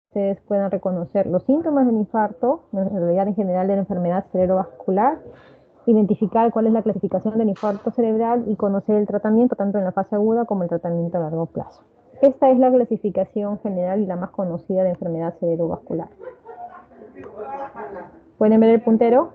ustedes puedan reconocer los síntomas del infarto, en realidad en general de la enfermedad cerebrovascular, identificar cuál es la clasificación del infarto cerebral y conocer el tratamiento tanto en la fase aguda como el tratamiento a largo plazo. Esta es la clasificación general y la más conocida de enfermedad cerebrovascular. ¿Pueden ver el puntero?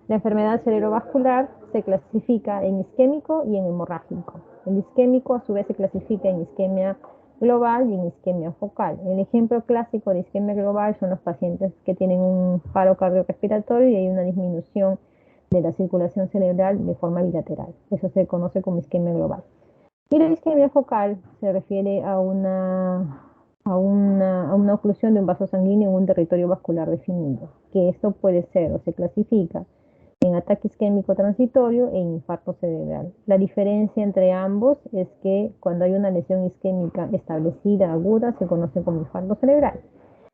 La enfermedad cerebrovascular se clasifica en isquémico y en hemorrágico. El isquémico a su vez se clasifica en isquemia global y en isquemia focal. El ejemplo clásico de isquemia global son los pacientes que tienen un paro cardiorrespiratorio y hay una disminución de la circulación cerebral de forma bilateral. Eso se conoce como isquemia global. Y la isquemia focal se refiere a una oclusión de un vaso sanguíneo en un territorio vascular definido, que esto puede ser o se clasifica en ataque isquémico transitorio e infarto cerebral. La diferencia entre ambos es que cuando hay una lesión isquémica establecida aguda se conoce como infarto cerebral.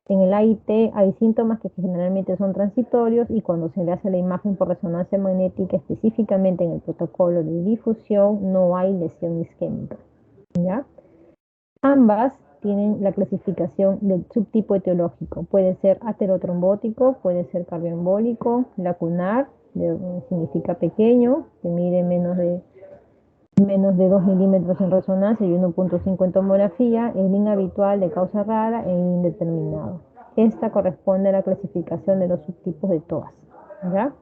En el AIT hay síntomas que generalmente son transitorios y cuando se le hace la imagen por resonancia magnética, específicamente en el protocolo de difusión, no hay lesión isquémica. ¿Ya? Ambas tienen la clasificación del subtipo etiológico. Puede ser aterotrombótico, puede ser cardioembólico, lacunar, significa pequeño, que mide menos de 2 milímetros en resonancia y 1.5 en tomografía, el inhabitual de causa rara e indeterminado. Esta corresponde a la clasificación de los subtipos de TOAS. ¿Ya?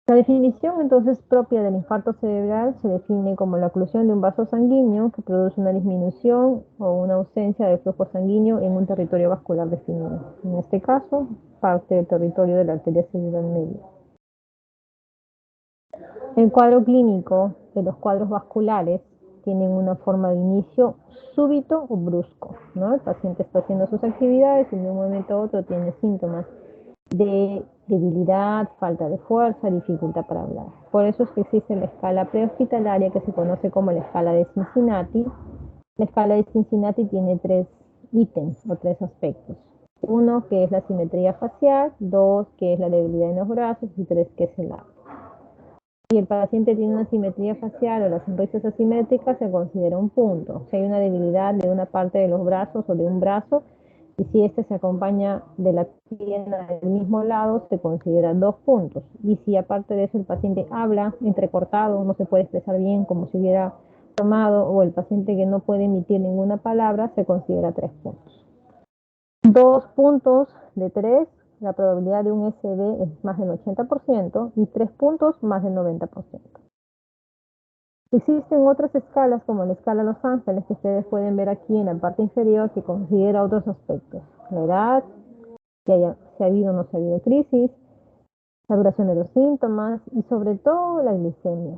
La definición entonces propia del infarto cerebral se define como la oclusión de un vaso sanguíneo que produce una disminución o una ausencia de flujo sanguíneo en un territorio vascular definido. En este caso, parte del territorio de la arteria cerebral media. El cuadro clínico de los cuadros vasculares tienen una forma de inicio súbito o brusco, ¿no? El paciente está haciendo sus actividades y de un momento a otro tiene síntomas de debilidad, falta de fuerza, dificultad para hablar. Por eso es que existe la escala prehospitalaria que se conoce como la escala de Cincinnati. La escala de Cincinnati tiene 3 ítems o 3 aspectos. 1, que es la simetría facial, 2, que es la debilidad en los brazos y 3, que es el habla. Si el paciente tiene una simetría facial o la sonrisa es asimétrica, se considera un punto. Si hay una debilidad de una parte de los brazos o de un brazo, y si este se acompaña de la pierna del mismo lado, se consideran 2 puntos. Y si aparte de eso el paciente habla entrecortado, no se puede expresar bien como si hubiera tomado, o el paciente que no puede emitir ninguna palabra, se considera 3 puntos. 2 puntos de 3, la probabilidad de un SB es más del 80% y 3 puntos más del 90%. Existen otras escalas como la escala Los Ángeles que ustedes pueden ver aquí en la parte inferior que considera otros aspectos. La edad, si ha habido o no se ha habido crisis, la duración de los síntomas y sobre todo la glicemia.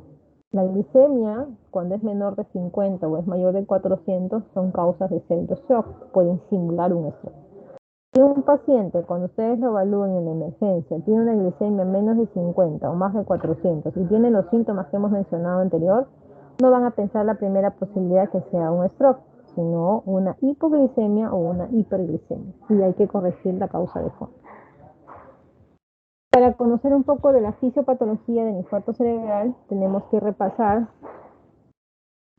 La glicemia, cuando es menor de 50 o es mayor de 400, son causas de septic shock, pueden simular un estrés. Si un paciente, cuando ustedes lo evalúen en la emergencia, tiene una glicemia menos de 50 o más de 400 y tiene los síntomas que hemos mencionado anterior, no van a pensar la primera posibilidad que sea un stroke, sino una hipoglicemia o una hiperglicemia. Y hay que corregir la causa de fondo. Para conocer un poco de la fisiopatología del infarto cerebral, tenemos que repasar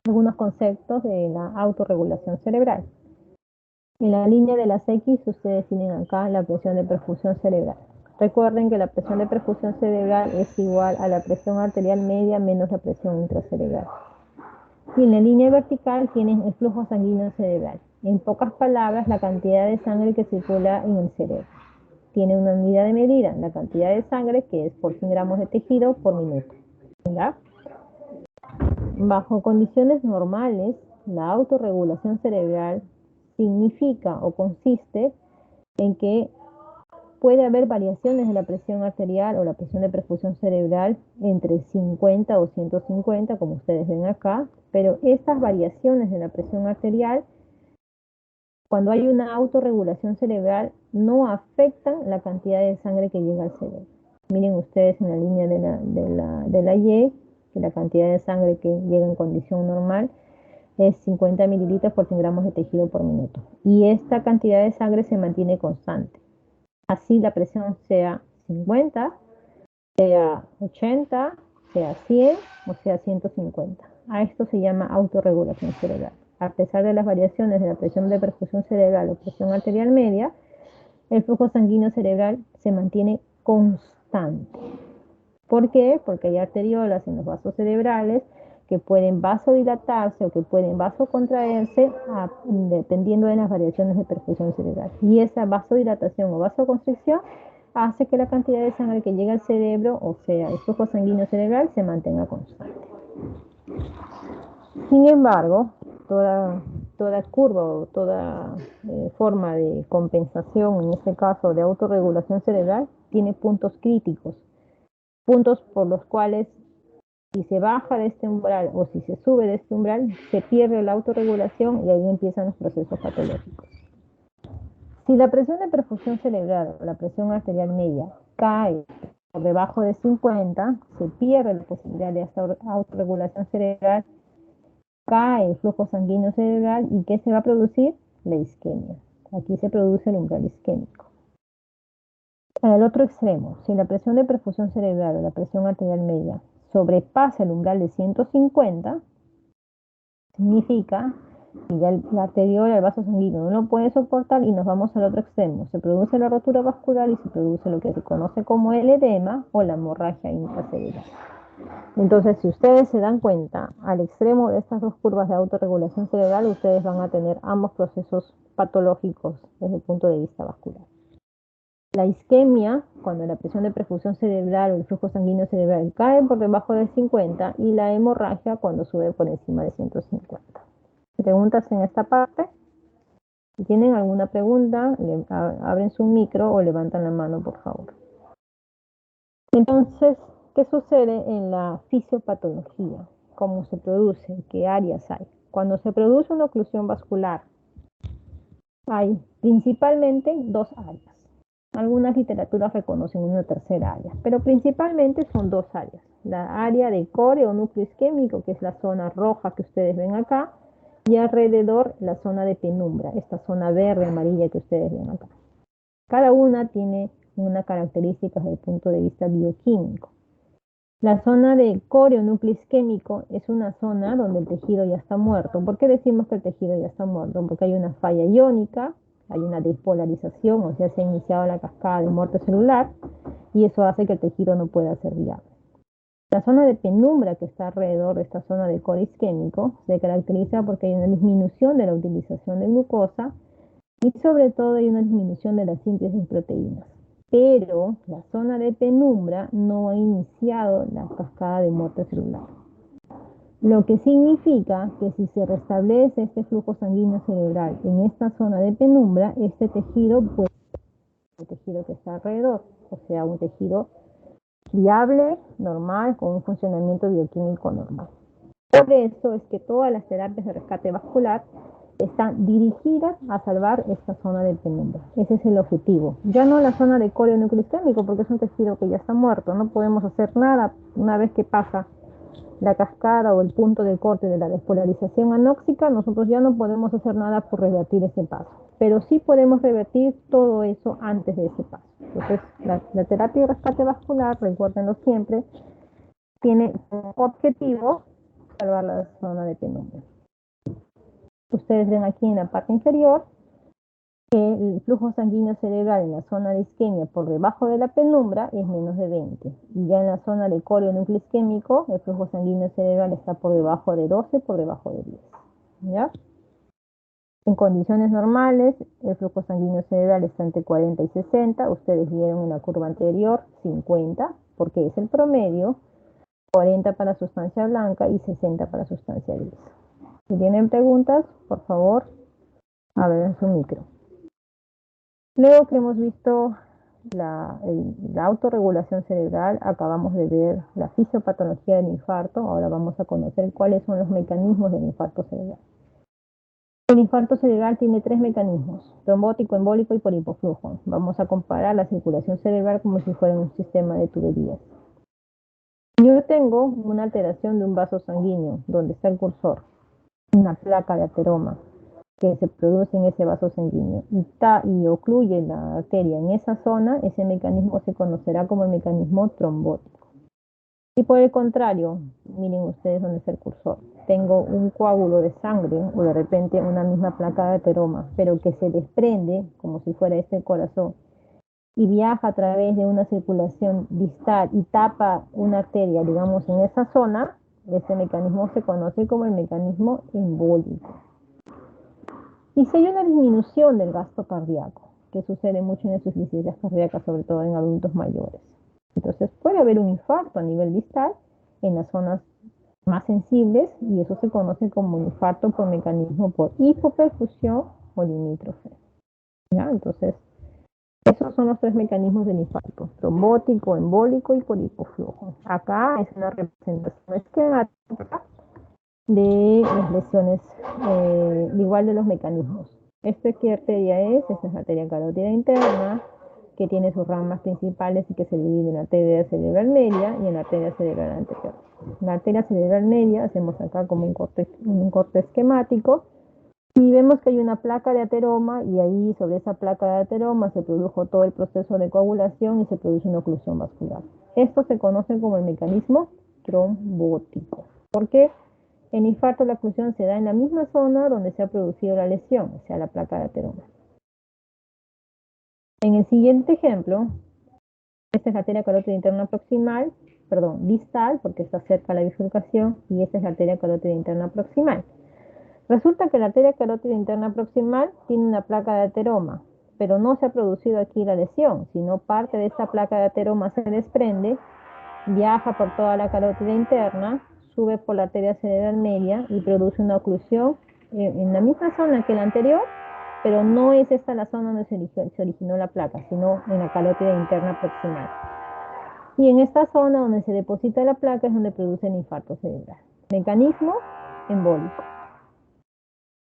algunos conceptos de la autorregulación cerebral. En la línea de las X ustedes tienen acá la presión de perfusión cerebral. Recuerden que la presión de perfusión cerebral es igual a la presión arterial media menos la presión intracerebral. Y en la línea vertical tienen el flujo sanguíneo cerebral. En pocas palabras, la cantidad de sangre que circula en el cerebro. Tiene una unidad de medida, la cantidad de sangre, que es por 100 gramos de tejido por minuto. ¿Ya? Bajo condiciones normales, la autorregulación cerebral significa o consiste en que puede haber variaciones de la presión arterial o la presión de perfusión cerebral entre 50 o 150, como ustedes ven acá, pero estas variaciones de la presión arterial, cuando hay una autorregulación cerebral, no afectan la cantidad de sangre que llega al cerebro. Miren ustedes en la línea de la Y, que la cantidad de sangre que llega en condición normal es 50 mililitros por 100 gramos de tejido por minuto. Y esta cantidad de sangre se mantiene constante. Así la presión sea 50, sea 80, sea 100 o sea 150. A esto se llama autorregulación cerebral. a pesar de las variaciones de la presión de perfusión cerebral o presión arterial media, el flujo sanguíneo cerebral se mantiene constante. ¿Por qué? Porque hay arteriolas en los vasos cerebrales que pueden vasodilatarse o que pueden vasocontraerse dependiendo de las variaciones de perfusión cerebral. Y esa vasodilatación o vasoconstricción hace que la cantidad de sangre que llega al cerebro, o sea, el flujo sanguíneo cerebral, se mantenga constante. Sin embargo, toda curva o toda forma de compensación, en este caso de autorregulación cerebral, tiene puntos críticos, puntos por los cuales si se baja de este umbral o si se sube de este umbral, se pierde la autorregulación y ahí empiezan los procesos patológicos. Si la presión de perfusión cerebral o la presión arterial media cae por debajo de 50, se pierde la posibilidad de esta autorregulación cerebral, cae el flujo sanguíneo cerebral y ¿qué se va a producir? La isquemia. Aquí se produce el umbral isquémico. En el otro extremo, si la presión de perfusión cerebral o la presión arterial media sobrepasa el umbral de 150, significa que ya la arteriola, el vaso sanguíneo no lo puede soportar y nos vamos al otro extremo. Se produce la rotura vascular y se produce lo que se conoce como el edema o la hemorragia intracerebral. Entonces, si ustedes se dan cuenta, al extremo de estas dos curvas de autorregulación cerebral, ustedes van a tener ambos procesos patológicos desde el punto de vista vascular. La isquemia, cuando la presión de perfusión cerebral o el flujo sanguíneo cerebral cae por debajo de 50, y la hemorragia cuando sube por encima de 150. ¿Preguntas en esta parte? Si tienen alguna pregunta, abren su micro o levantan la mano, por favor. Entonces, ¿qué sucede en la fisiopatología? ¿Cómo se produce? ¿Qué áreas hay? Cuando se produce una oclusión vascular, hay principalmente dos áreas. Algunas literaturas reconocen una tercera área, pero principalmente son dos áreas. La área de core o núcleo isquémico, que es la zona roja que ustedes ven acá, y alrededor la zona de penumbra, esta zona verde, amarilla que ustedes ven acá. Cada una tiene una característica desde el punto de vista bioquímico. La zona de core o núcleo isquémico es una zona donde el tejido ya está muerto. ¿Por qué decimos que el tejido ya está muerto? Porque hay una falla iónica, hay una despolarización, o sea, se ha iniciado la cascada de muerte celular y eso hace que el tejido no pueda ser viable. La zona de penumbra que está alrededor de esta zona de core isquémico se caracteriza porque hay una disminución de la utilización de glucosa y sobre todo hay una disminución de la síntesis de proteínas. Pero la zona de penumbra no ha iniciado la cascada de muerte celular. Lo que significa que si se restablece este flujo sanguíneo cerebral en esta zona de penumbra, este tejido puede ser el tejido que está alrededor, o sea, un tejido viable, normal, con un funcionamiento bioquímico normal. Por eso es que todas las terapias de rescate vascular están dirigidas a salvar esta zona de penumbra. Ese es el objetivo. Ya no la zona de core núcleo isquémico, porque es un tejido que ya está muerto. No podemos hacer nada una vez que pasa la cascada o el punto de corte de la despolarización anóxica. Nosotros ya no podemos hacer nada por revertir ese paso. Pero sí podemos revertir todo eso antes de ese paso. Entonces, la terapia de rescate vascular, recuérdenlo siempre, tiene como objetivo salvar la zona de penumbra. Ustedes ven aquí en la parte inferior que el flujo sanguíneo cerebral en la zona de isquemia por debajo de la penumbra es menos de 20. Y ya en la zona de core o núcleo isquémico, el flujo sanguíneo cerebral está por debajo de 12, por debajo de 10. ¿Ya? En condiciones normales, el flujo sanguíneo cerebral está entre 40 y 60. Ustedes vieron en la curva anterior 50, porque es el promedio, 40 para sustancia blanca y 60 para sustancia gris. Si tienen preguntas, por favor, abran su micro. Luego que hemos visto la autorregulación cerebral, acabamos de ver la fisiopatología del infarto. Ahora vamos a conocer cuáles son los mecanismos del infarto cerebral. El infarto cerebral tiene tres mecanismos: trombótico, embólico y por hipoflujo. Vamos a comparar la circulación cerebral como si fuera un sistema de tuberías. Yo tengo una alteración de un vaso sanguíneo, donde está el cursor, una placa de ateroma que se produce en ese vaso sanguíneo y ocluye la arteria en esa zona. Ese mecanismo se conocerá como el mecanismo trombótico. Y por el contrario, miren ustedes dónde está el cursor. Tengo un coágulo de sangre o de repente una misma placa de ateroma, pero que se desprende como si fuera este el corazón y viaja a través de una circulación distal y tapa una arteria, digamos, en esa zona. Ese mecanismo se conoce como el mecanismo embólico. Y si hay una disminución del gasto cardíaco, que sucede mucho en insuficiencias cardíacas, sobre todo en adultos mayores. Entonces puede haber un infarto a nivel distal en las zonas más sensibles y eso se conoce como infarto por mecanismo por hipoperfusión o limítrofe. ¿Ya? Entonces, esos son los tres mecanismos del infarto: trombótico, embólico y por hipoflujo. Acá es una representación esquemática de las lesiones, igual de los mecanismos. ¿Qué arteria es? Esta es la arteria carótida interna, que tiene sus ramas principales y que se divide en la arteria cerebral media y en la arteria cerebral anterior. La arteria cerebral media hacemos acá como un corte esquemático y vemos que hay una placa de ateroma y ahí sobre esa placa de ateroma se produjo todo el proceso de coagulación y se produce una oclusión vascular. Esto se conoce como el mecanismo trombótico. ¿Por qué? En infarto la oclusión se da en la misma zona donde se ha producido la lesión, o sea, la placa de ateroma. En el siguiente ejemplo, esta es la arteria carótida interna proximal, perdón, distal, porque está cerca de la bifurcación, y esta es la arteria carótida interna proximal. Resulta que la arteria carótida interna proximal tiene una placa de ateroma, pero no se ha producido aquí la lesión, sino parte de esta placa de ateroma se desprende, viaja por toda la carótida interna, sube por la arteria cerebral media y produce una oclusión en la misma zona que la anterior, pero no es esta la zona donde se originó la placa, sino en la carótida interna proximal. Y en esta zona donde se deposita la placa es donde produce el infarto cerebral. Mecanismo embólico.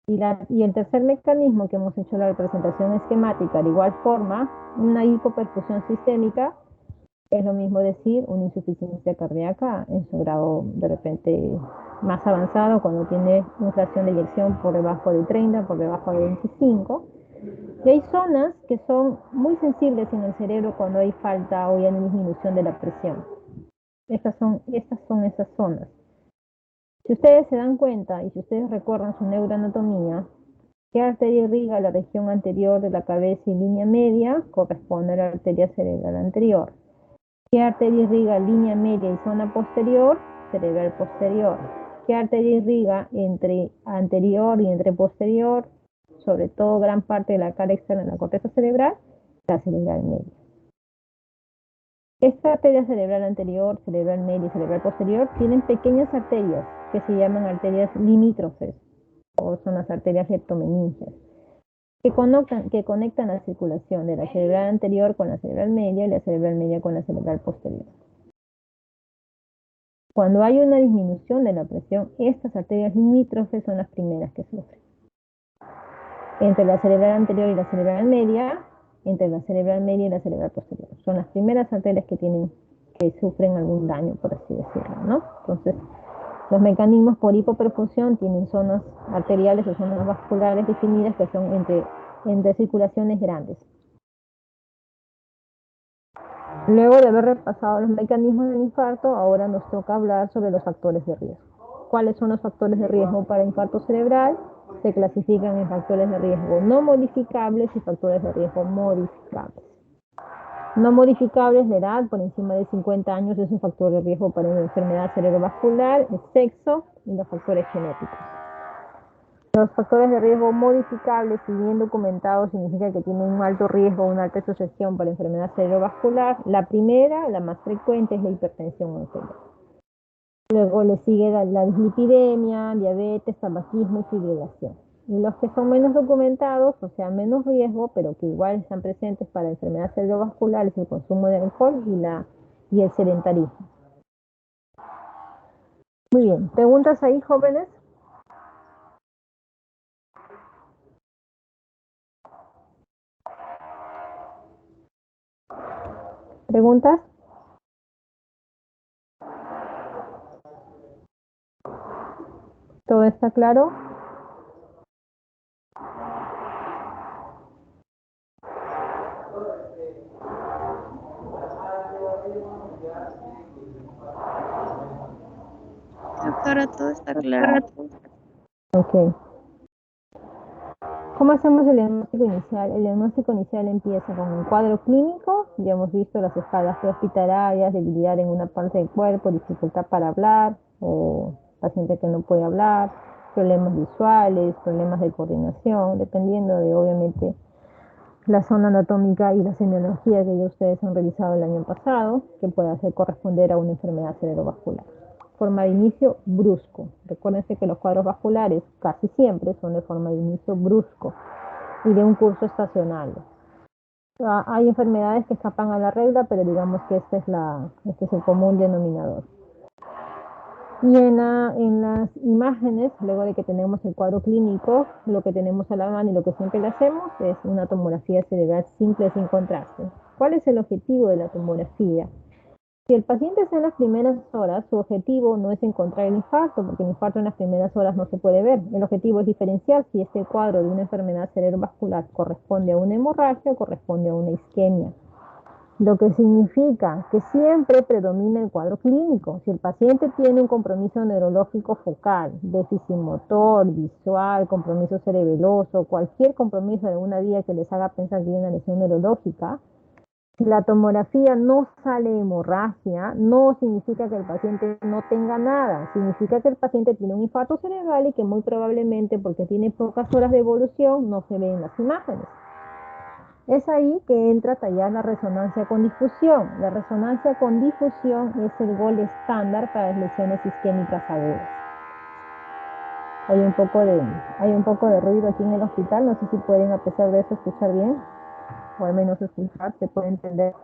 Y el tercer mecanismo que hemos hecho la representación esquemática, de igual forma, una hipoperfusión sistémica, es lo mismo decir una insuficiencia cardíaca en su grado de repente más avanzado, cuando tiene una fracción de eyección por debajo de 30, por debajo de 25. Y hay zonas que son muy sensibles en el cerebro cuando hay falta o ya hay disminución de la presión. Estas son esas zonas. Si ustedes se dan cuenta y si ustedes recuerdan su neuroanatomía, ¿qué arteria irriga la región anterior de la cabeza y línea media? Corresponde a la arteria cerebral anterior. ¿Qué arteria irriga línea media y zona posterior? Cerebral posterior. ¿Qué arteria irriga entre anterior y entre posterior? Sobre todo gran parte de la cara externa de la corteza cerebral, la cerebral media. Esta arteria cerebral anterior, cerebral media y cerebral posterior tienen pequeñas arterias que se llaman arterias limítrofes o son las arterias leptomeningeas, que conectan la circulación de la cerebral anterior con la cerebral media y la cerebral media con la cerebral posterior. Cuando hay una disminución de la presión, estas arterias limítrofes son las primeras que sufren. Entre la cerebral anterior y la cerebral media, entre la cerebral media y la cerebral posterior. Son las primeras arterias que sufren algún daño, por así decirlo, ¿no? Entonces, los mecanismos por hipoperfusión tienen zonas arteriales o zonas vasculares definidas que son entre circulaciones grandes. Luego de haber repasado los mecanismos del infarto, ahora nos toca hablar sobre los factores de riesgo. ¿Cuáles son los factores de riesgo para infarto cerebral? Se clasifican en factores de riesgo no modificables y factores de riesgo modificables. No modificables: la edad por encima de 50 años es un factor de riesgo para una enfermedad cerebrovascular, el sexo y los factores genéticos. Los factores de riesgo modificables, si bien documentados, significa que tienen un alto riesgo, una alta sucesión para enfermedad cerebrovascular. La primera, la más frecuente, es la hipertensión arterial. Luego le sigue la dislipidemia, diabetes, tabaquismo y fibrilación. Y los que son menos documentados, o sea, menos riesgo, pero que igual están presentes para enfermedad cerebrovascular, es el consumo de alcohol y el sedentarismo. Muy bien, ¿preguntas ahí, jóvenes? ¿Preguntas? ¿Todo está claro? Doctora, todo está claro. Ok. ¿Cómo hacemos el diagnóstico inicial? El diagnóstico inicial empieza con un cuadro clínico. Ya hemos visto las escalas prehospitalarias, debilidad en una parte del cuerpo, dificultad para hablar o paciente que no puede hablar, problemas visuales, problemas de coordinación, dependiendo de obviamente la zona anatómica y la semiología que ya ustedes han revisado el año pasado, que puede hacer corresponder a una enfermedad cerebrovascular. Forma de inicio brusco. Recuérdense que los cuadros vasculares casi siempre son de forma de inicio brusco y de un curso estacionario. Hay enfermedades que escapan a la regla, pero digamos que este es el común denominador. Y en las imágenes, luego de que tenemos el cuadro clínico, lo que tenemos a la mano y lo que siempre le hacemos es una tomografía cerebral simple sin contraste. ¿Cuál es el objetivo de la tomografía? Si el paciente está en las primeras horas, su objetivo no es encontrar el infarto, porque el infarto en las primeras horas no se puede ver. El objetivo es diferenciar si este cuadro de una enfermedad cerebrovascular corresponde a una hemorragia o corresponde a una isquemia. Lo que significa que siempre predomina el cuadro clínico. Si el paciente tiene un compromiso neurológico focal, déficit motor, visual, compromiso cerebeloso, cualquier compromiso de una vía que les haga pensar que hay una lesión neurológica, si la tomografía no sale hemorragia, no significa que el paciente no tenga nada, significa que el paciente tiene un infarto cerebral y que muy probablemente, porque tiene pocas horas de evolución, no se ven las imágenes. Es ahí que entra a tallar la resonancia con difusión. La resonancia con difusión es el gol estándar para las lesiones isquémicas agudas. Hay un poco de ruido aquí en el hospital, no sé si pueden a pesar de eso escuchar bien, o al menos escuchar, se puede entender.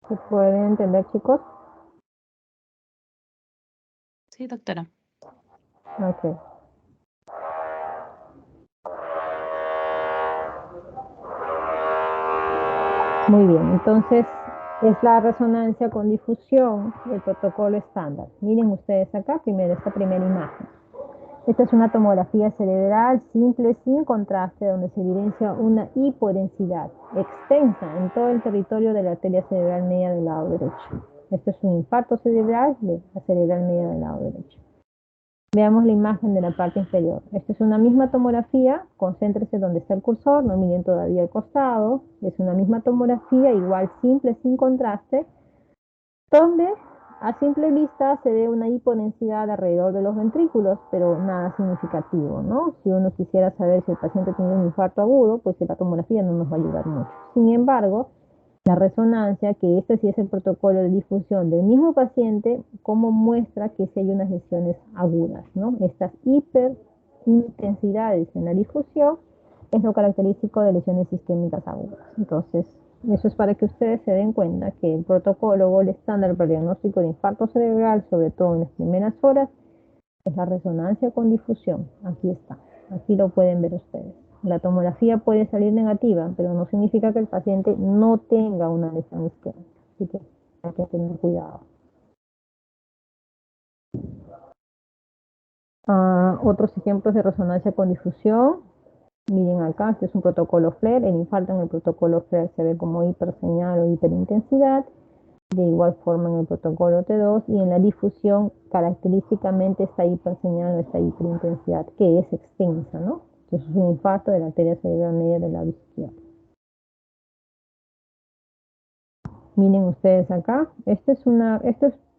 ¿Se puede entender, chicos? Sí, doctora. Ok. Muy bien, entonces es la resonancia con difusión del protocolo estándar. Miren ustedes acá, primero esta primera imagen. Esta es una tomografía cerebral simple, sin contraste, donde se evidencia una hipodensidad extensa en todo el territorio de la arteria cerebral media del lado derecho. Esto es un infarto cerebral de la cerebral media del lado derecho. Veamos la imagen de la parte inferior. Esta es una misma tomografía, concéntrese donde está el cursor, no miren todavía el costado. Es una misma tomografía, igual simple, sin contraste, donde a simple vista se ve una hipodensidad alrededor de los ventrículos, pero nada significativo, ¿no? Si uno quisiera saber si el paciente tiene un infarto agudo, pues la tomografía no nos va a ayudar mucho. Sin embargo, la resonancia, que este sí es el protocolo de difusión del mismo paciente, como muestra que sí hay unas lesiones agudas, ¿no? Estas hiperintensidades en la difusión es lo característico de lesiones isquémicas agudas. Entonces, eso es para que ustedes se den cuenta que el protocolo o el estándar para el diagnóstico de infarto cerebral, sobre todo en las primeras horas, es la resonancia con difusión. Aquí está, aquí lo pueden ver ustedes. La tomografía puede salir negativa, pero no significa que el paciente no tenga una lesión isquémica. Así que hay que tener cuidado. Otros ejemplos de resonancia con difusión. Miren acá, este es un protocolo FLAIR. El infarto en el protocolo FLAIR se ve como hiperseñal o hiperintensidad. De igual forma en el protocolo T2 y en la difusión característicamente esta hiperseñal o esta hiperintensidad que es extensa, ¿no? Entonces es un infarto de la arteria cerebral media del lado izquierdo. Miren ustedes acá,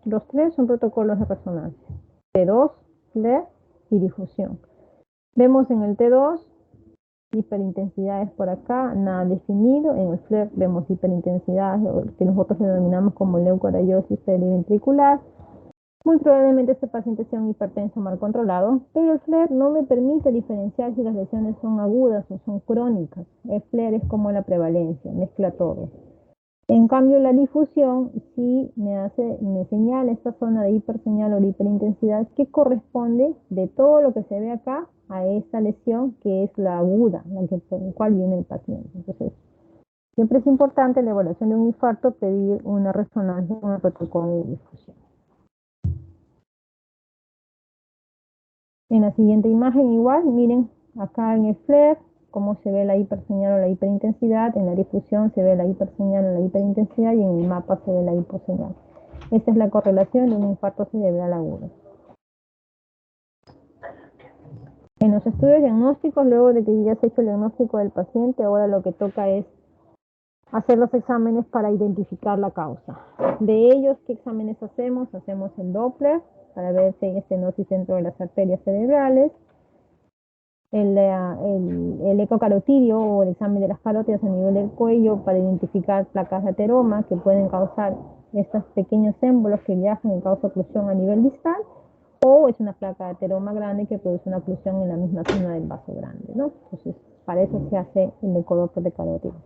los tres son protocolos de resonancia. T2, FLAIR y difusión. Vemos en el T2 hiperintensidades por acá, nada definido. En el FLAIR vemos hiperintensidad, que nosotros denominamos como leucoaraiosis periventricular. Muy probablemente este paciente sea un hipertenso mal controlado, pero el FLAIR no me permite diferenciar si las lesiones son agudas o son crónicas. El FLAIR es como la prevalencia, mezcla todo. En cambio, la difusión sí me señala esta zona de hiperseñal o de hiperintensidad que corresponde de todo lo que se ve acá a esta lesión que es la aguda, por la cual viene el paciente. Entonces, siempre es importante en la evaluación de un infarto pedir una resonancia con el protocolo de difusión. En la siguiente imagen igual, miren Acá en el FLAIR, cómo se ve la hiperseñal o la hiperintensidad, en la difusión se ve la hiperseñal o la hiperintensidad y en el mapa se ve la hiposeñal. Esta es la correlación de un infarto cerebral agudo. En los estudios diagnósticos, luego de que ya se ha hecho el diagnóstico del paciente, ahora lo que toca es hacer los exámenes para identificar la causa. De ellos, ¿qué exámenes hacemos? Hacemos el Doppler para ver si hay estenosis dentro de las arterias cerebrales, el ecocarotidio o el examen de las carótidas a nivel del cuello para identificar placas de ateroma que pueden causar estos pequeños émbolos que viajan y causan oclusión a nivel distal, o es una placa de ateroma grande que produce una oclusión en la misma zona del vaso grande, ¿no? Entonces, para eso se hace el ecodoppler de carótidas.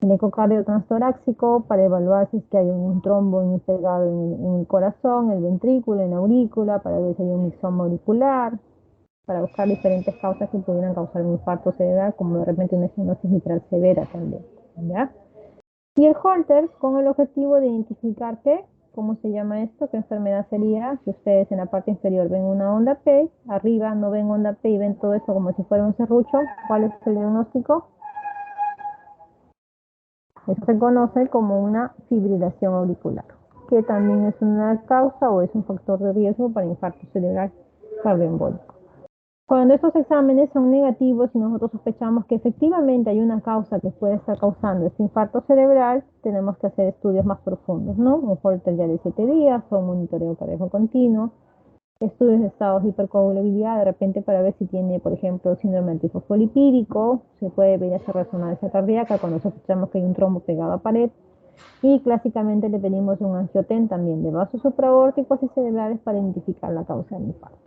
El ecocardio transtorácico para evaluar si es que hay un trombo infiltrado en el corazón, el ventrículo, en la aurícula, para ver si hay un mixoma auricular, para buscar diferentes causas que pudieran causar un infarto cerebral, como de repente una estenosis mitral severa también, ¿ya? Y el Holter con el objetivo de identificar qué, ¿cómo se llama esto? ¿Qué enfermedad sería? Si ustedes en la parte inferior ven una onda P, arriba no ven onda P y ven todo esto como si fuera un serrucho, ¿cuál es el diagnóstico? Esto se conoce como una fibrilación auricular, que también es una causa o es un factor de riesgo para infarto cerebral cardioembólico. Cuando estos exámenes son negativos y nosotros sospechamos que efectivamente hay una causa que puede estar causando este infarto cerebral, tenemos que hacer estudios más profundos, ¿no? Un Holter ya de 7 días, o un monitoreo cardíaco continuo, estudios de estados de hipercoagulabilidad, de repente para ver si tiene, por ejemplo, síndrome antifosfolipídico, se puede ver esa resonancia cardíaca cuando sospechamos que hay un trombo pegado a pared, y clásicamente le pedimos un angioten también de vasos supraórticos y cerebrales para identificar la causa del infarto.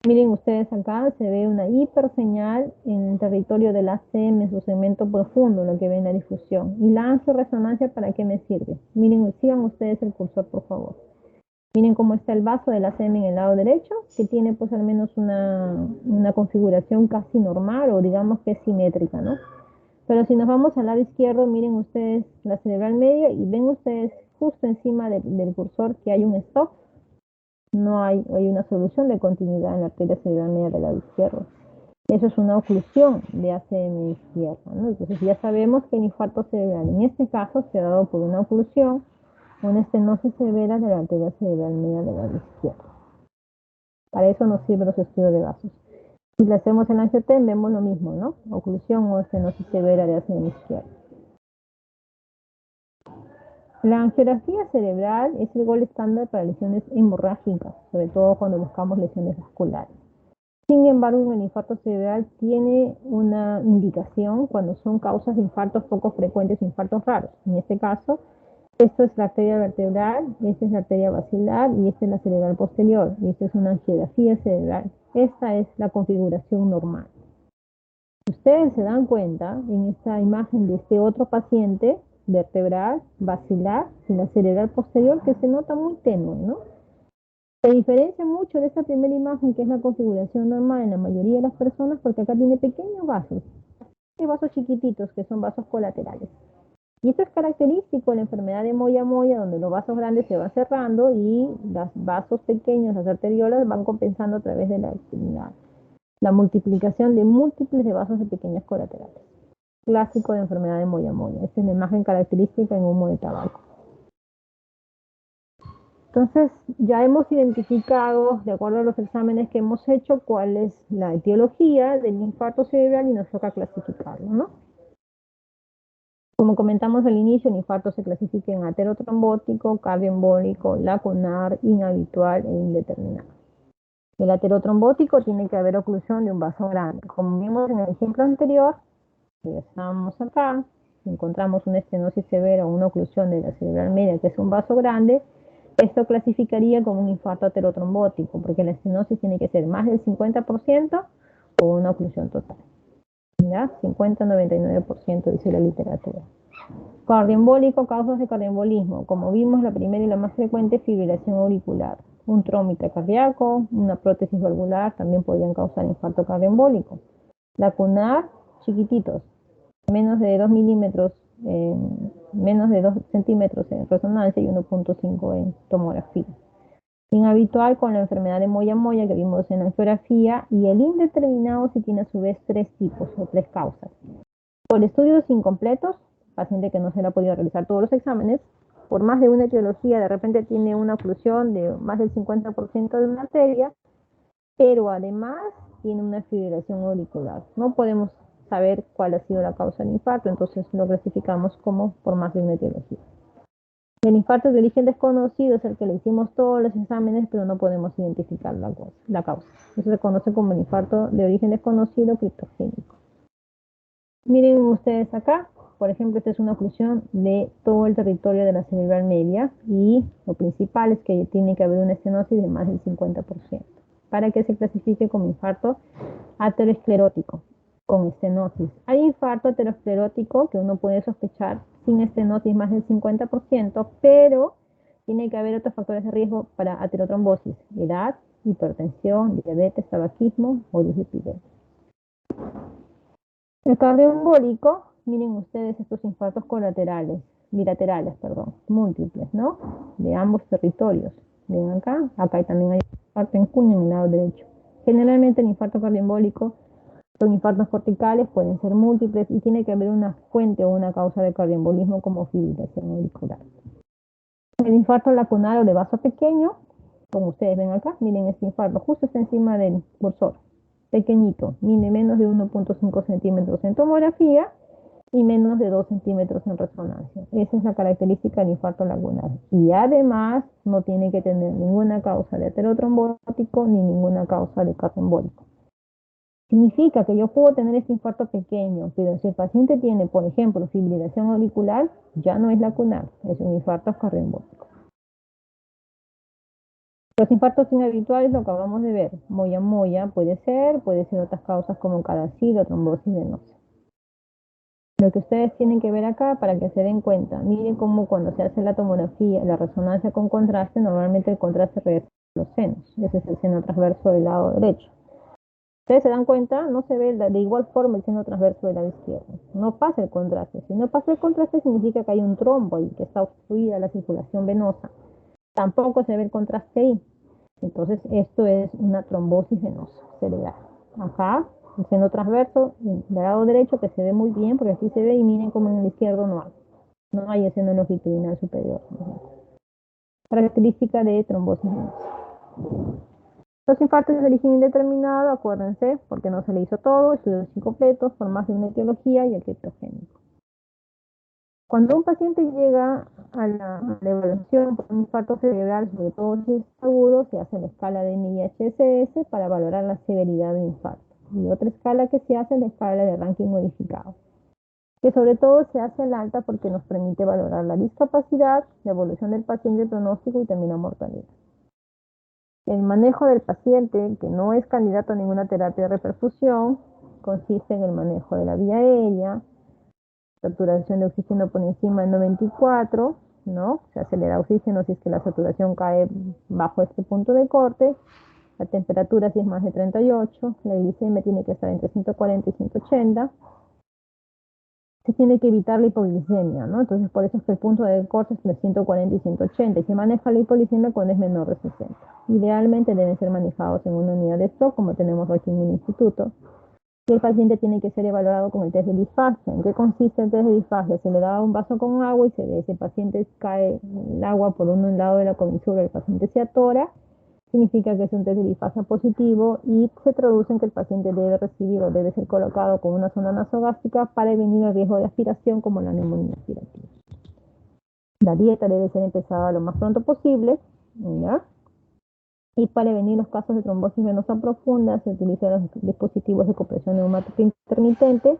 Miren ustedes acá, se ve una hiperseñal en el territorio del ACM, en su segmento profundo, lo que ve en la difusión. ¿Y la angioresonancia para qué me sirve? Miren, sigan ustedes el cursor, por favor. Miren cómo está el vaso del ACM en el lado derecho, que tiene pues al menos una configuración casi normal o digamos que es simétrica, ¿no? Pero si nos vamos al lado izquierdo, miren ustedes la cerebral media y ven ustedes justo encima del cursor que hay un stop. No hay una solución de continuidad en la arteria cerebral media del lado izquierdo. Eso es una oclusión de ACM izquierda, ¿no? Entonces ya sabemos que el infarto cerebral en este caso se ha dado por una oclusión, una estenosis severa de la arteria cerebral media del lado izquierdo. Para eso nos sirven los estudios de vasos. Si le hacemos el angioten, vemos lo mismo, ¿no? Oclusión o estenosis severa de ACM izquierda. La angiografía cerebral es el gol estándar para lesiones hemorrágicas, sobre todo cuando buscamos lesiones vasculares. Sin embargo, el infarto cerebral tiene una indicación cuando son causas de infartos poco frecuentes, infartos raros. En este caso, esto es la arteria vertebral, esta es la arteria basilar y esta es la cerebral posterior. Y esta es una angiografía cerebral. Esta es la configuración normal. Ustedes se dan cuenta en esta imagen de este otro paciente vertebral, basilar y la cerebral posterior que se nota muy tenue, ¿no? Se diferencia mucho de esta primera imagen que es la configuración normal en la mayoría de las personas porque acá tiene pequeños vasos, hay vasos chiquititos que son vasos colaterales. Y esto es característico de la enfermedad de Moya-Moya, donde los vasos grandes se van cerrando y los vasos pequeños, las arteriolas, van compensando a través de la multiplicación de múltiples de vasos de pequeños colaterales. Clásico de enfermedad de Moya-Moya. Esta es la imagen característica en humo de tabaco. Entonces, ya hemos identificado, de acuerdo a los exámenes que hemos hecho, cuál es la etiología del infarto cerebral y nos toca clasificarlo, ¿no? Como comentamos al inicio, el infarto se clasifica en aterotrombótico, cardioembólico, lacunar, inhabitual e indeterminado. El aterotrombótico tiene que haber oclusión de un vaso grande. Como vimos en el ejemplo anterior, regresamos acá, encontramos una estenosis severa o una oclusión de la cerebral media, que es un vaso grande, esto clasificaría como un infarto aterotrombótico, porque la estenosis tiene que ser más del 50% o una oclusión total. ¿Ya? 50-99% dice la literatura. Cardioembólico, causas de cardioembolismo. Como vimos, la primera y la más frecuente es fibrilación auricular. Un trombo cardíaco, una prótesis valvular también podrían causar infarto cardioembólico. Lacunar, chiquititos, menos de 2 milímetros, menos de 2 centímetros en resonancia y 1.5 en tomografía. Inhabitual con la enfermedad de Moya-Moya que vimos en la angiografía y el indeterminado si tiene a su vez tres tipos o tres causas. Por estudios incompletos, paciente que no se le ha podido realizar todos los exámenes, por más de una etiología de repente tiene una oclusión de más del 50% de una arteria, pero además tiene una fibrilación auricular. No podemos saber cuál ha sido la causa del infarto, entonces lo clasificamos como por más de una etiología. El infarto de origen desconocido es el que le hicimos todos los exámenes, pero no podemos identificar la causa. Eso se conoce como el infarto de origen desconocido criptogénico. Miren ustedes acá, por ejemplo, esta es una oclusión de todo el territorio de la cerebral media y lo principal es que tiene que haber una estenosis de más del 50% para que se clasifique como infarto aterosclerótico con estenosis. Hay infarto aterosclerótico que uno puede sospechar sin estenosis más del 50%, pero tiene que haber otros factores de riesgo para aterotrombosis: edad, hipertensión, diabetes, tabaquismo o dislipidemia. El cardioembólico, miren ustedes estos infartos bilaterales, múltiples, ¿no? De ambos territorios. Ven acá, acá también hay infarto en cuña en el lado derecho. Generalmente el infarto cardioembólico son infartos corticales, pueden ser múltiples y tiene que haber una fuente o una causa de cardioembolismo como fibrilación auricular. El infarto lacunar o de vaso pequeño, como ustedes ven acá, miren este infarto, justo está encima del cursor, pequeñito, mide menos de 1.5 centímetros en tomografía y menos de 2 centímetros en resonancia. Esa es la característica del infarto lacunar. Y además no tiene que tener ninguna causa de aterotrombótico ni ninguna causa de cardioembólico. Significa que yo puedo tener este infarto pequeño, pero si el paciente tiene, por ejemplo, fibrilación auricular, ya no es lacunar, es un infarto cardioembólico. Los infartos inhabituales lo acabamos de ver. Moya-moya puede ser otras causas como cadacil o trombosis venosa. Lo que ustedes tienen que ver acá para que se den cuenta, miren cómo cuando se hace la tomografía, la resonancia con contraste, normalmente el contraste regresa a los senos. Ese es el seno transverso del lado derecho. Ustedes se dan cuenta, no se ve de igual forma el seno transverso del lado izquierdo. No pasa el contraste. Si no pasa el contraste significa que hay un trombo y que está obstruida la circulación venosa. Tampoco se ve el contraste ahí. Entonces esto es una trombosis venosa cerebral. Acá, el seno transverso del lado derecho que se ve muy bien, porque aquí se ve y miren como en el izquierdo no hay. No hay el seno longitudinal superior. Característica de trombosis venosa. Los infartos de origen indeterminado, acuérdense, porque no se le hizo todo, estudios incompletos, por más de una etiología y el criptogénico. Cuando un paciente llega a la evaluación por un infarto cerebral, sobre todo si es agudo, se hace la escala de NIHSS para valorar la severidad del infarto. Y otra escala que se hace es la escala de ranking modificado, que sobre todo se hace el alta porque nos permite valorar la discapacidad, la evolución del paciente, el pronóstico y también la mortalidad. El manejo del paciente que no es candidato a ninguna terapia de reperfusión consiste en el manejo de la vía aérea, saturación de oxígeno por encima de 94, ¿no? Se acelera oxígeno si es que la saturación cae bajo este punto de corte, la temperatura si es más de 38, la glicemia tiene que estar entre 140 y 180. Se tiene que evitar la hipoglicemia, ¿no? Entonces por eso es que el punto de corte es entre 140 y 180 y se maneja la hipoglicemia cuando es menor de 60. Idealmente deben ser manejados en una unidad de stock como tenemos aquí en el instituto. Y el paciente tiene que ser evaluado con el test de disfagia. ¿En qué consiste el test de disfagia? Se le da un vaso con agua y se ve si el paciente cae el agua por un lado de la comisura, el paciente se atora, significa que es un test de disfagia positivo y se traduce en que el paciente debe recibir o debe ser colocado con una sonda nasogástrica para prevenir el riesgo de aspiración como la neumonía aspirativa. La dieta debe ser empezada lo más pronto posible, ¿ya? Y para prevenir los casos de trombosis venosa profunda se utilizan los dispositivos de compresión neumática intermitente,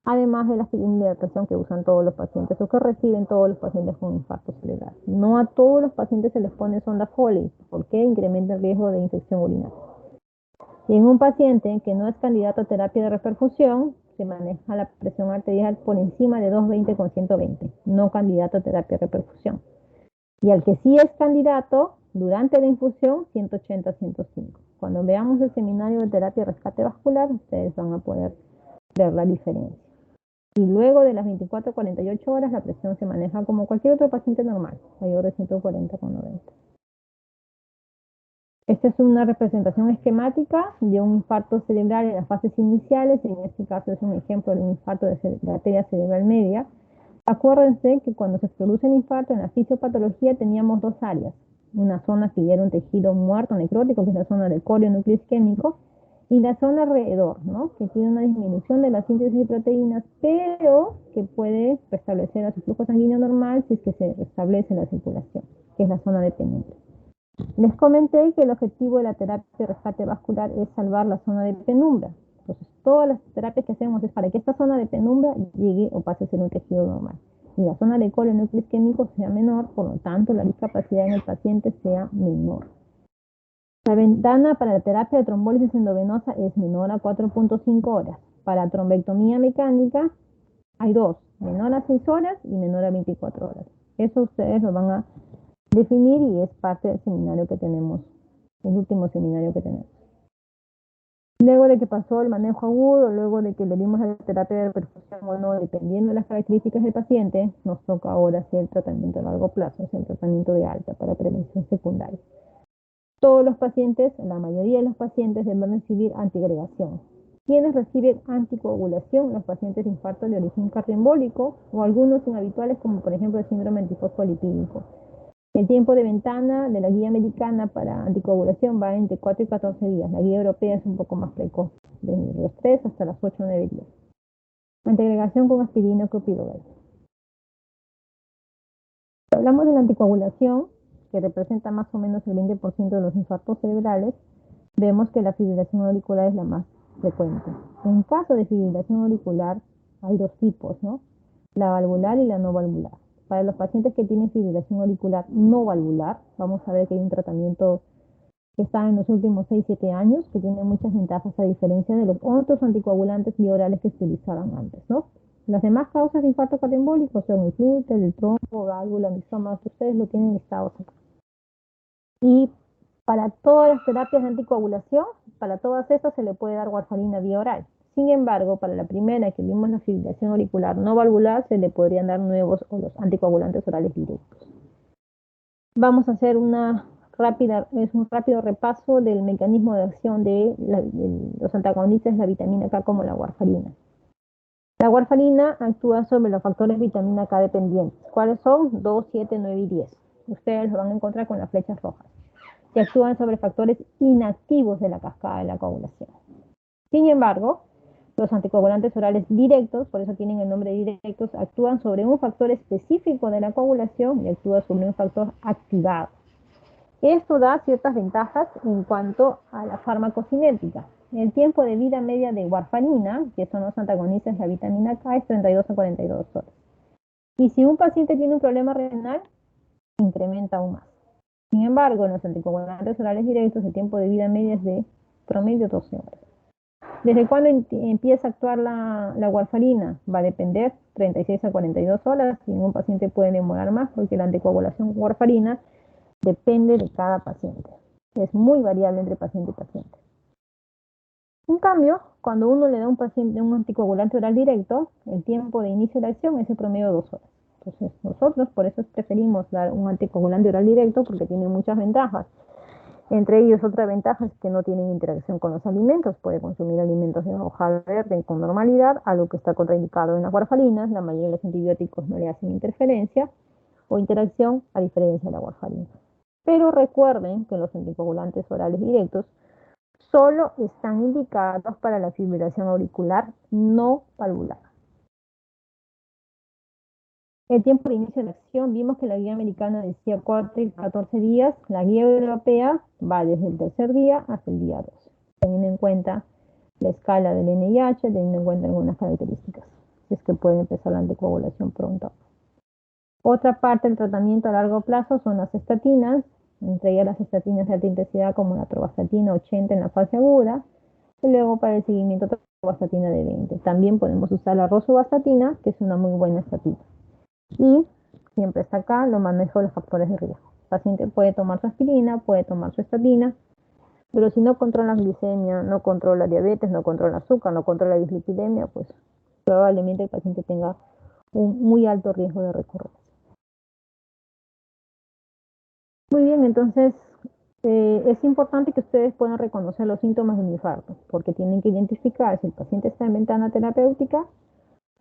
además de la hidratación que usan todos los pacientes o que reciben todos los pacientes con infarto cerebral. No a todos los pacientes se les pone sonda Foley, porque incrementa el riesgo de infección urinaria. Y en un paciente que no es candidato a terapia de reperfusión, se maneja la presión arterial por encima de 220 con 120, no candidato a terapia de reperfusión. Y al que sí es candidato, durante la infusión, 180-105. Cuando veamos el seminario de terapia de rescate vascular, ustedes van a poder ver la diferencia. Y luego de las 24-48 horas, la presión se maneja como cualquier otro paciente normal, mayor de 140 con 90. Esta es una representación esquemática de un infarto cerebral en las fases iniciales. En este caso es un ejemplo de un infarto de la arteria cerebral media. Acuérdense que cuando se produce el infarto en la fisiopatología teníamos dos áreas. Una zona que ya era un tejido muerto, necrótico, que es la zona del corio núcleo isquémico, y la zona alrededor, ¿no? Que tiene una disminución de la síntesis de proteínas, pero que puede restablecer a su flujo sanguíneo normal si es que se restablece la circulación, que es la zona de penumbra. Les comenté que el objetivo de la terapia de rescate vascular es salvar la zona de penumbra. Entonces, todas las terapias que hacemos es para que esta zona de penumbra llegue o pase a ser un tejido normal. Y la zona de corio núcleo isquémico sea menor, por lo tanto, la discapacidad en el paciente sea menor. La ventana para la terapia de trombólisis endovenosa es menor a 4.5 horas. Para trombectomía mecánica hay dos, menor a 6 horas y menor a 24 horas. Eso ustedes lo van a definir y es parte del seminario que tenemos, el último seminario que tenemos. Luego de que pasó el manejo agudo, luego de que le dimos la terapia de perfusión o no, dependiendo de las características del paciente, nos toca ahora hacer el tratamiento a largo plazo, es el tratamiento de alta para prevención secundaria. Todos los pacientes, la mayoría de los pacientes deben recibir antiagregación. ¿Quiénes reciben anticoagulación? Los pacientes de infarto de origen cardioembólico o algunos inhabituales como por ejemplo el síndrome antifosfolipídico. El tiempo de ventana de la guía americana para anticoagulación va entre 4 y 14 días. La guía europea es un poco más precoz, desde los 3 hasta las 8 o 9 días. Antiagregación con aspirina o clopidogrel. Hablamos de la anticoagulación, que representa más o menos el 20% de los infartos cerebrales. Vemos que la fibrilación auricular es la más frecuente. En caso de fibrilación auricular hay dos tipos, ¿no? La valvular y la no valvular. Para los pacientes que tienen fibrilación auricular no valvular, vamos a ver que hay un tratamiento que está en los últimos 6-7 años, que tiene muchas ventajas a diferencia de los otros anticoagulantes biorales que se utilizaban antes, ¿no? Las demás causas de infarto cardioembólico son el flúter, el trombo, válvula, mixoma, ustedes lo tienen listados acá. Y para todas las terapias de anticoagulación, para todas estas se le puede dar warfarina vía oral. Sin embargo, para la primera que vimos la fibrilación auricular no valvular, se le podrían dar nuevos o los anticoagulantes orales directos. Vamos a hacer un rápido repaso del mecanismo de acción de los antagonistas de la vitamina K como la warfarina. La warfarina actúa sobre los factores vitamina K dependientes. ¿Cuáles son? 2, 7, 9 y 10. Ustedes lo van a encontrar con las flechas rojas, que actúan sobre factores inactivos de la cascada de la coagulación. Sin embargo, los anticoagulantes orales directos, por eso tienen el nombre de directos, actúan sobre un factor específico de la coagulación y actúan sobre un factor activado. Esto da ciertas ventajas en cuanto a la farmacocinética. El tiempo de vida media de warfarina, que son los antagonistas de la vitamina K, es 32 a 42 horas. Y si un paciente tiene un problema renal, incrementa aún más. Sin embargo, en los anticoagulantes orales directos, el tiempo de vida media es de promedio 12 horas. ¿Desde cuándo empieza a actuar la warfarina? Va a depender, 36 a 42 horas, y un paciente puede demorar más porque la anticoagulación con warfarina depende de cada paciente. Es muy variable entre paciente y paciente. En cambio, cuando uno le da a un paciente un anticoagulante oral directo, el tiempo de inicio de la acción es en promedio 2 horas. Entonces, nosotros por eso preferimos dar un anticoagulante oral directo porque tiene muchas ventajas. Entre ellos, otra ventaja es que no tienen interacción con los alimentos. Puede consumir alimentos de hoja verde con normalidad, algo que está contraindicado en las warfarinas. La mayoría de los antibióticos no le hacen interferencia o interacción, a diferencia de la warfarina. Pero recuerden que los anticoagulantes orales directos solo están indicados para la fibrilación auricular no valvular. El tiempo de inicio de acción, vimos que la guía americana decía 4 y 14 días, la guía europea va desde el tercer día hasta el día 2, teniendo en cuenta la escala del NIH, teniendo en cuenta algunas características, si es que puede empezar la anticoagulación pronto. Otra parte del tratamiento a largo plazo son las estatinas, entre ellas las estatinas de alta intensidad como la atorvastatina 80 en la fase aguda, y luego para el seguimiento atorvastatina de 20. También podemos usar la rosuvastatina, que es una muy buena estatina. Y siempre está acá lo manejo de los factores de riesgo. El paciente puede tomar su aspirina, puede tomar su estatina, pero si no controla glicemia, no controla diabetes, no controla azúcar, no controla dislipidemia, pues probablemente el paciente tenga un muy alto riesgo de recurrencia. Muy bien, entonces Es importante que ustedes puedan reconocer los síntomas de un infarto, porque tienen que identificar si el paciente está en ventana terapéutica,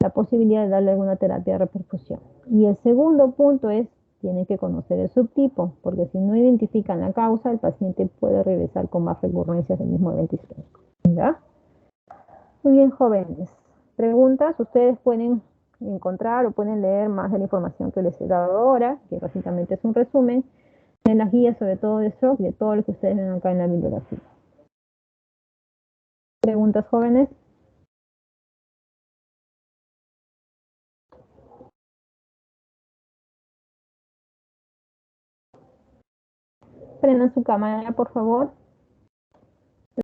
la posibilidad de darle alguna terapia de reperfusión. Y el segundo punto es, tienen que conocer el subtipo, porque si no identifican la causa, el paciente puede regresar con más recurrencias del mismo evento isquémico. ¿Ya? Muy bien, jóvenes. Preguntas, ustedes pueden encontrar o pueden leer más de la información que les he dado ahora, que básicamente es un resumen, en las guías sobre todo de shock y de todo lo que ustedes ven acá en la bibliografía. ¿Preguntas, jóvenes? Prendan su cámara, por favor.